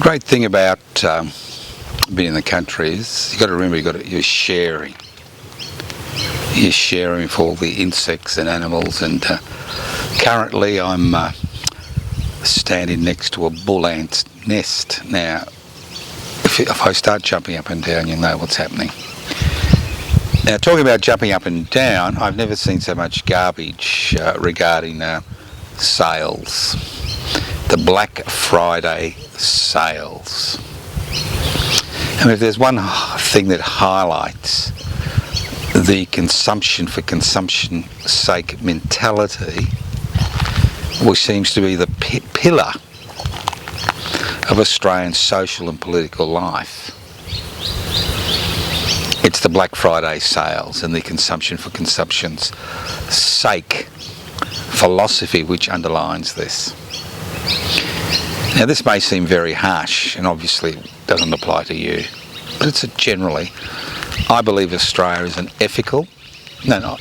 great thing about being in the country is you've got to remember you're sharing. You're sharing with all the insects and animals, and currently I'm standing next to a bull ant nest. Now, if I start jumping up and down, you'll know what's happening. Now, talking about jumping up and down, I've never seen so much garbage regarding sales. The Black Friday sales. And if there's one thing that highlights the consumption for consumption's sake mentality, which seems to be the pillar of Australian social and political life, it's the Black Friday sales and the consumption for consumption's sake philosophy which underlines this. Now, this may seem very harsh and obviously doesn't apply to you, but it's generally, I believe Australia is an ethical, no,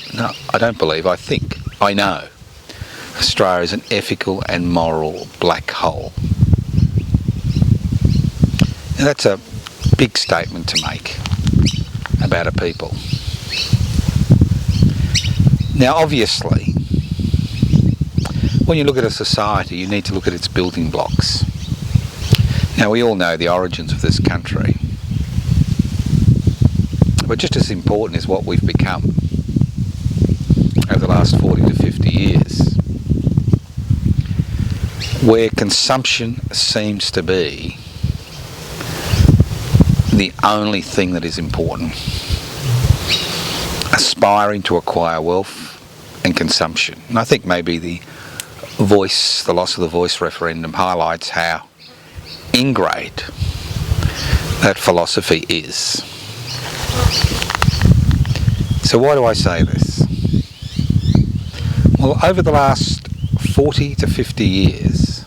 I don't believe, I think, I know, Australia is an ethical and moral black hole. Now, that's a big statement to make about a people. Now, obviously, when you look at a society, you need to look at its building blocks. Now, we all know the origins of this country, but just as important is what we've become over the last 40 to 50 years, where consumption seems to be the only thing that is important. Aspiring to acquire wealth and consumption. And I think maybe the loss of the voice referendum highlights how ingrained that philosophy is. So why do I say this? Well, over the last 40 to 50 years,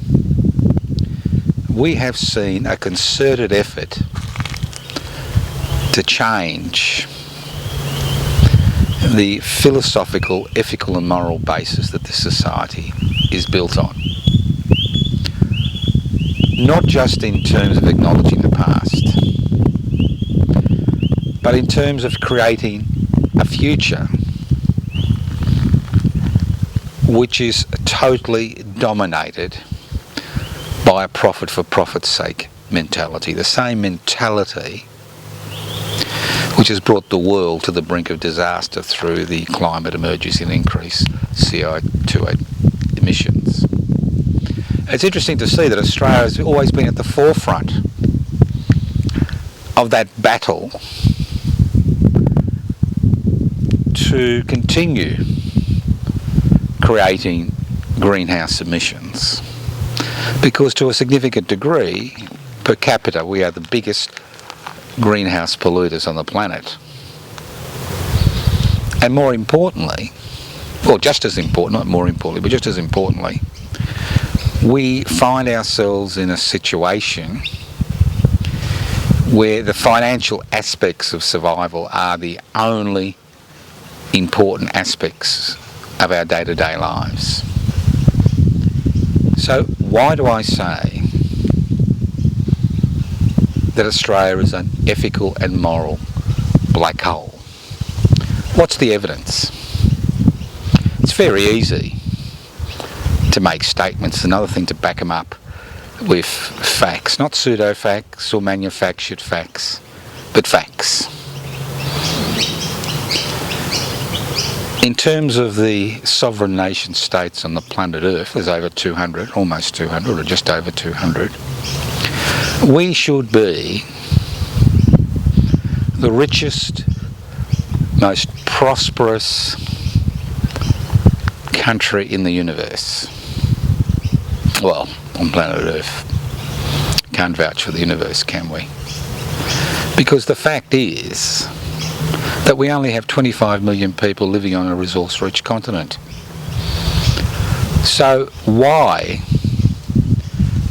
we have seen a concerted effort to change the philosophical, ethical and moral basis that this society is built on. Not just in terms of acknowledging the past, but in terms of creating a future which is totally dominated by a profit for profit's sake mentality. The same mentality which has brought the world to the brink of disaster through the climate emergency and increased CO2 emissions. It's interesting to see that Australia has always been at the forefront of that battle to continue creating greenhouse emissions, because to a significant degree, per capita, we are the biggest greenhouse polluters on the planet. And more importantly, or just as important, not more importantly, but just as importantly, we find ourselves in a situation where the financial aspects of survival are the only important aspects of our day-to-day lives. So why do I say that Australia is an ethical and moral black hole? What's the evidence? It's very easy to make statements, another thing to back them up with facts, not pseudo-facts or manufactured facts, but facts. In terms of the sovereign nation states on the planet Earth, there's over 200, almost 200, or just over 200. We should be the richest, most prosperous country in the universe. Well, on planet Earth. Can't vouch for the universe, can we? Because the fact is that we only have 25 million people living on a resource-rich continent. So why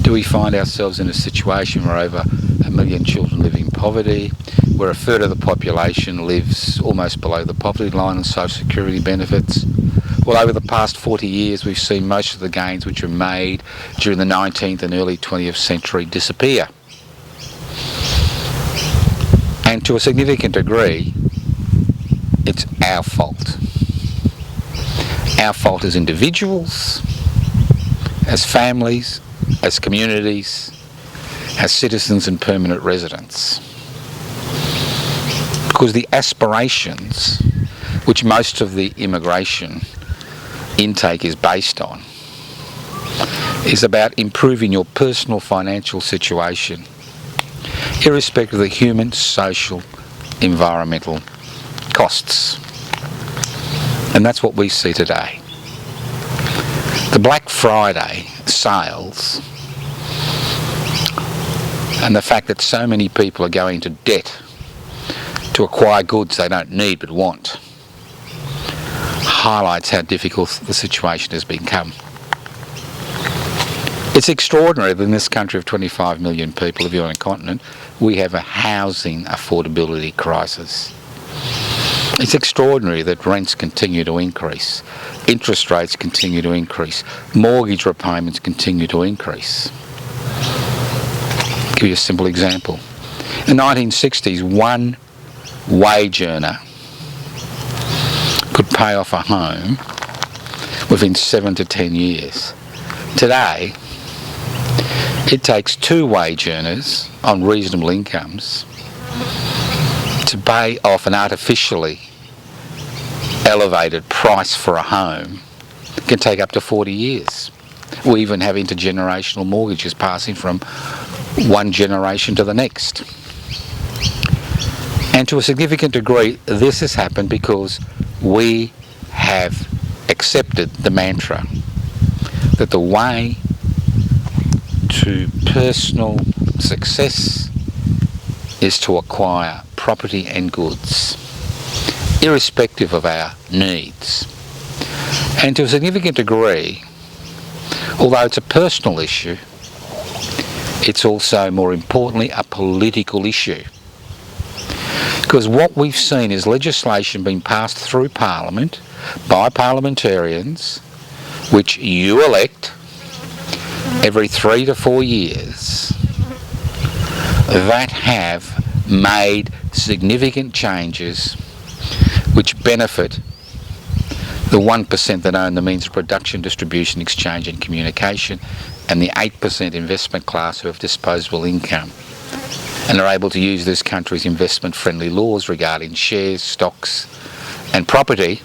do we find ourselves in a situation where over 1 million children live in poverty, where a third of the population lives almost below the poverty line on social security benefits? Well, over the past 40 years, we've seen most of the gains which were made during the 19th and early 20th century disappear. And to a significant degree, it's our fault. Our fault as individuals, as families, as communities, as citizens and permanent residents. Because the aspirations which most of the immigration intake is based on is about improving your personal financial situation, irrespective of the human, social, environmental costs. And that's what we see today. The Black Friday sales and the fact that so many people are going into debt to acquire goods they don't need but want highlights how difficult the situation has become. It's extraordinary that in this country of 25 million people living on a continent, we have a housing affordability crisis. It's extraordinary that rents continue to increase, interest rates continue to increase, mortgage repayments continue to increase. I'll give you a simple example. In the 1960s, one wage earner could pay off a home within 7 to 10 years. Today, it takes two wage earners on reasonable incomes to pay off an artificially elevated price for a home. It can take up to 40 years. We even have intergenerational mortgages passing from one generation to the next. And to a significant degree, this has happened because we have accepted the mantra that the way to personal success is to acquire property and goods, irrespective of our needs. And to a significant degree, although it's a personal issue, it's also, more importantly, a political issue. Because what we've seen is legislation being passed through Parliament by parliamentarians, which you elect every 3 to 4 years, that have made significant changes which benefit the 1% that own the means of production, distribution, exchange and communication, and the 8% investment class who have disposable income and are able to use this country's investment-friendly laws regarding shares, stocks and property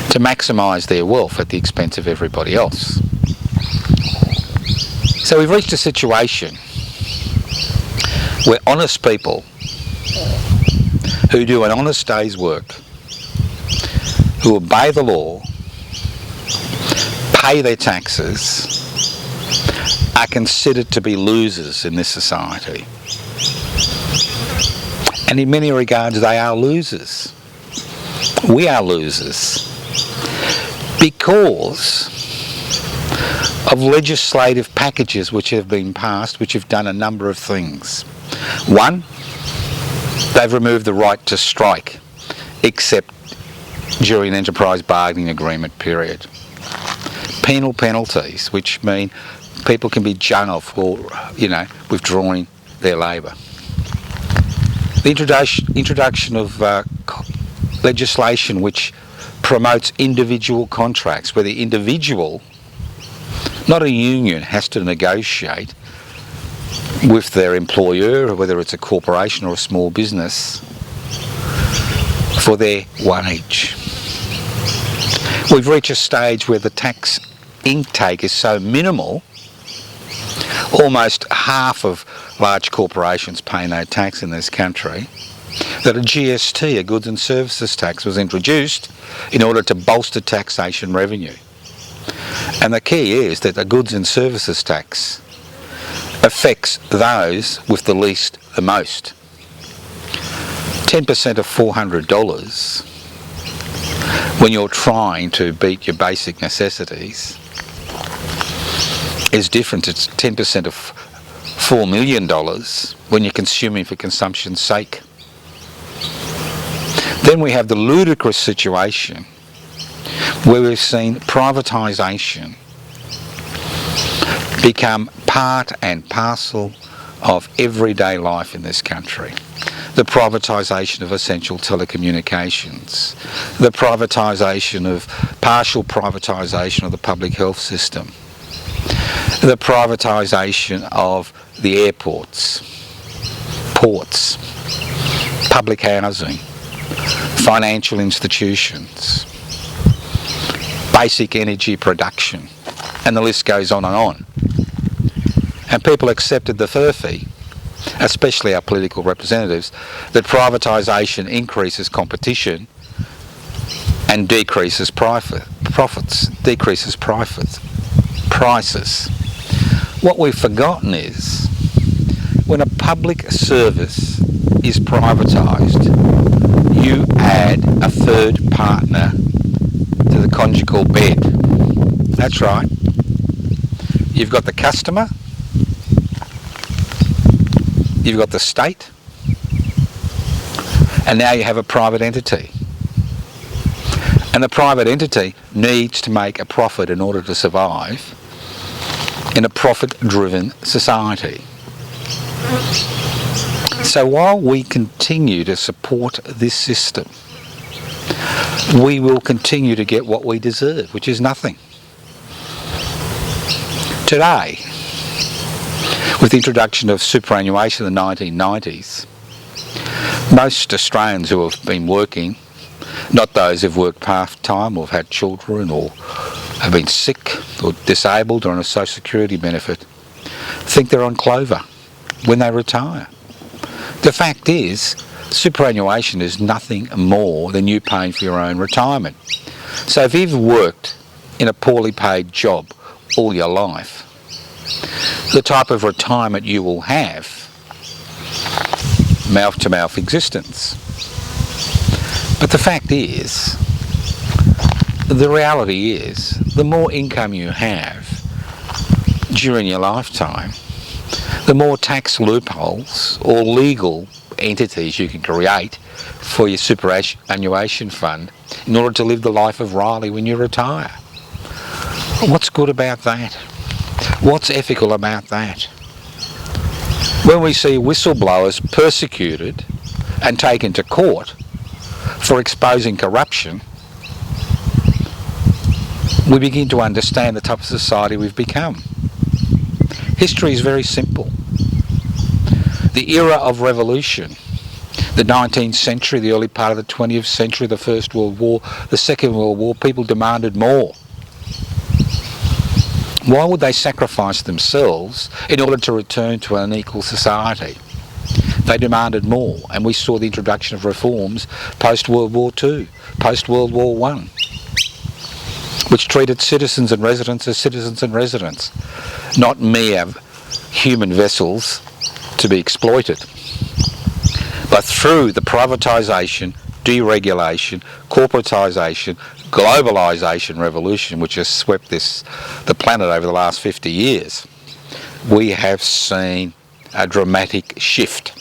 to maximise their wealth at the expense of everybody else. So we've reached a situation where honest people who do an honest day's work, who obey the law, pay their taxes, are considered to be losers in this society. And in many regards they are losers. We are losers because of legislative packages which have been passed, which have done a number of things. One, they've removed the right to strike, except during an enterprise bargaining agreement period. Penal penalties, which mean people can be jailed for, withdrawing their labour. The introduction of legislation which promotes individual contracts, where the individual, not a union, has to negotiate with their employer, whether it's a corporation or a small business, for their wage. We've reached a stage where the tax intake is so minimal, almost half of large corporations pay no tax in this country, that a GST, a goods and services tax, was introduced in order to bolster taxation revenue. And the key is that the goods and services tax affects those with the least the most. 10% of $400 when you're trying to beat your basic necessities is different. It's 10% of $4 million when you're consuming for consumption's sake. Then we have the ludicrous situation where we've seen privatisation become part and parcel of everyday life in this country. The privatisation of essential telecommunications, the partial privatisation of the public health system, the privatisation of the airports, ports, public housing, financial institutions, basic energy production, and the list goes on and on. And people accepted the furphy, especially our political representatives, that privatisation increases competition and decreases prices. What we've forgotten is, when a public service is privatised, you add a third partner to the conjugal bed. That's right. You've got the customer, you've got the state, and now you have a private entity. And the private entity needs to make a profit in order to survive in a profit-driven society. So while we continue to support this system, we will continue to get what we deserve, which is nothing. Today, with the introduction of superannuation in the 1990s, most Australians who have been working, not those who've worked part-time or have had children or have been sick or disabled or on a social security benefit, think they're on clover when they retire. The fact is, superannuation is nothing more than you paying for your own retirement. So if you've worked in a poorly paid job all your life, the type of retirement you will have, mouth-to-mouth existence. But the fact is, the reality is, the more income you have during your lifetime, the more tax loopholes or legal entities you can create for your superannuation fund in order to live the life of Riley when you retire. What's good about that? What's ethical about that? When we see whistleblowers persecuted and taken to court for exposing corruption, we begin to understand the type of society we've become. History is very simple. The era of revolution, the 19th century, the early part of the 20th century, the First World War, the Second World War, people demanded more. Why would they sacrifice themselves in order to return to an unequal society? They demanded more, and we saw the introduction of reforms post-World War II, post-World War I, which treated citizens and residents as citizens and residents, not mere human vessels to be exploited. But through the privatisation, deregulation, corporatisation, globalisation revolution which has swept the planet over the last 50 years, we have seen a dramatic shift.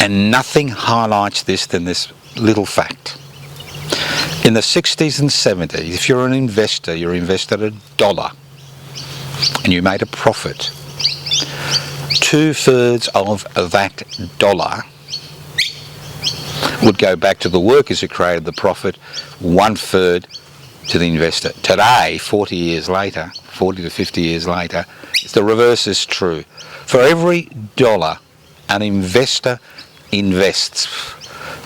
And nothing highlights this than this little fact. In the 60s and 70s, if you're an investor, you invested $1 and you made a profit. 2/3 of that dollar would go back to the workers who created the profit, 1/3 to the investor. Today, 40 years later, 40 to 50 years later, the reverse is true. For every dollar an investor invests,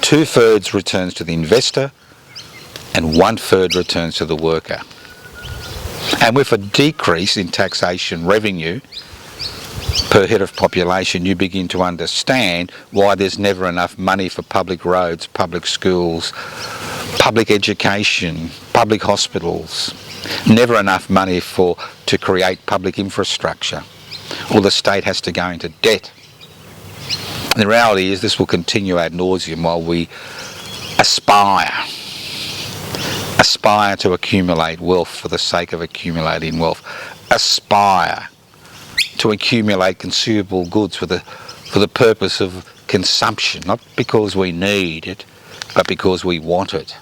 2/3 returns to the investor and 1/3 returns to the worker. And with a decrease in taxation revenue per head of population, you begin to understand why there's never enough money for public roads, public schools, public education, public hospitals, never enough money to create public infrastructure, or the state has to go into debt. And the reality is this will continue ad nauseum while we aspire to accumulate wealth for the sake of accumulating wealth, aspire to accumulate consumable goods for the purpose of consumption, not because we need it, but because we want it.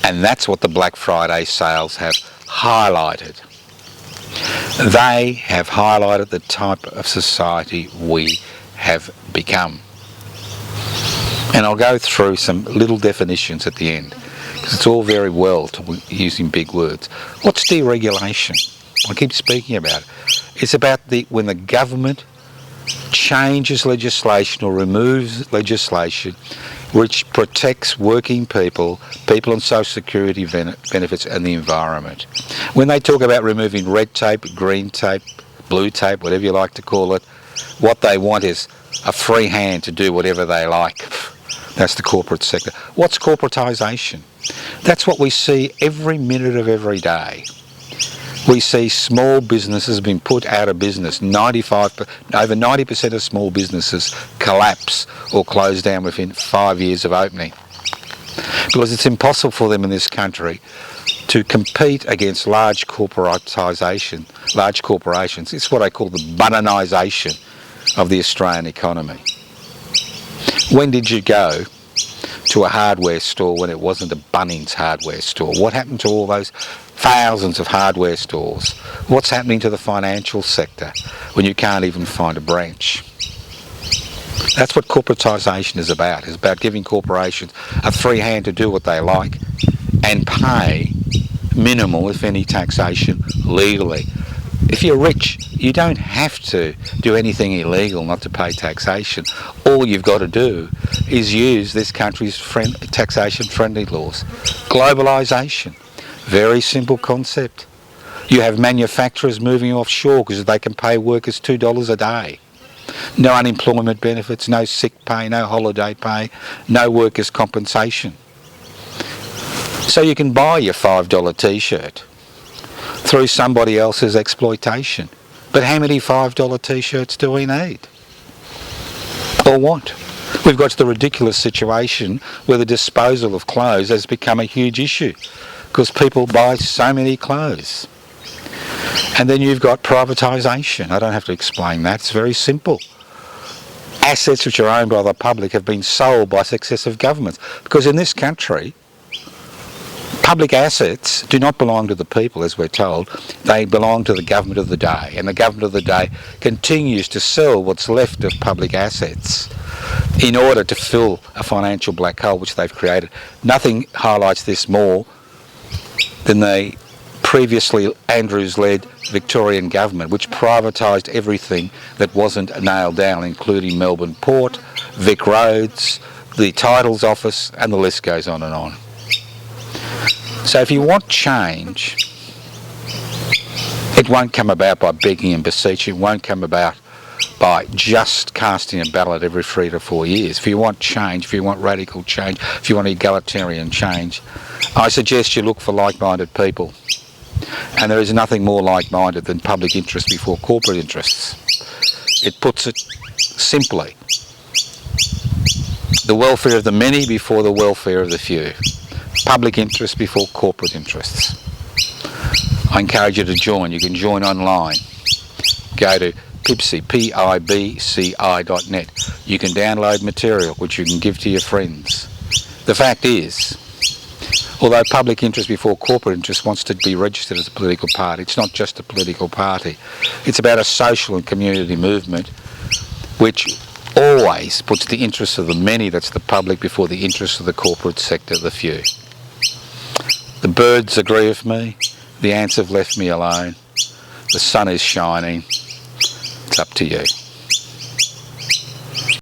And that's what the Black Friday sales have highlighted. They have highlighted the type of society we have become. And I'll go through some little definitions at the end, because it's all very well using big words. What's deregulation? I keep speaking about it. It's about when the government changes legislation or removes legislation which protects working people, people on social security benefits and the environment. When they talk about removing red tape, green tape, blue tape, whatever you like to call it, what they want is a free hand to do whatever they like. That's the corporate sector. What's corporatisation? That's what we see every minute of every day. We see small businesses being put out of business. Over 90% of small businesses collapse or close down within 5 years of opening, because it's impossible for them in this country to compete against large corporations. It's what I call the bananisation of the Australian economy. When did you go to a hardware store when it wasn't a Bunnings hardware store? What happened to all those thousands of hardware stores? What's happening to the financial sector when you can't even find a branch? That's what corporatisation is about. It's about giving corporations a free hand to do what they like and pay minimal, if any, taxation legally. If you're rich, you don't have to do anything illegal not to pay taxation. All you've got to do is use this country's taxation-friendly laws. Globalisation, very simple concept. You have manufacturers moving offshore because they can pay workers $2 a day. No unemployment benefits, no sick pay, no holiday pay, no workers' compensation. So you can buy your $5 t-shirt through somebody else's exploitation. But how many $5 t-shirts do we need? Or what? We've got to the ridiculous situation where the disposal of clothes has become a huge issue because people buy so many clothes. And then you've got privatisation. I don't have to explain that. It's very simple. Assets which are owned by the public have been sold by successive governments, because in this country, public assets do not belong to the people, as we're told. They belong to the government of the day, and the government of the day continues to sell what's left of public assets in order to fill a financial black hole which they've created. Nothing highlights this more than the previously Andrews-led Victorian government, which privatised everything that wasn't nailed down, including Melbourne Port, Vic Roads, the Titles Office, and the list goes on and on. So if you want change, it won't come about by begging and beseeching. It won't come about by just casting a ballot every 3 to 4 years. If you want change, if you want radical change, if you want egalitarian change, I suggest you look for like-minded people. And there is nothing more like-minded than public interest before corporate interests. It puts it simply: the welfare of the many before the welfare of the few. Public interest before corporate interests. I encourage you to join. You can join online. Go to pibci, pibci.net. You can download material which you can give to your friends. The fact is, although public interest before corporate interest wants to be registered as a political party, it's not just a political party. It's about a social and community movement which always puts the interests of the many, that's the public, before the interests of the corporate sector, the few. The birds agree with me. The ants have left me alone. The sun is shining. It's up to you.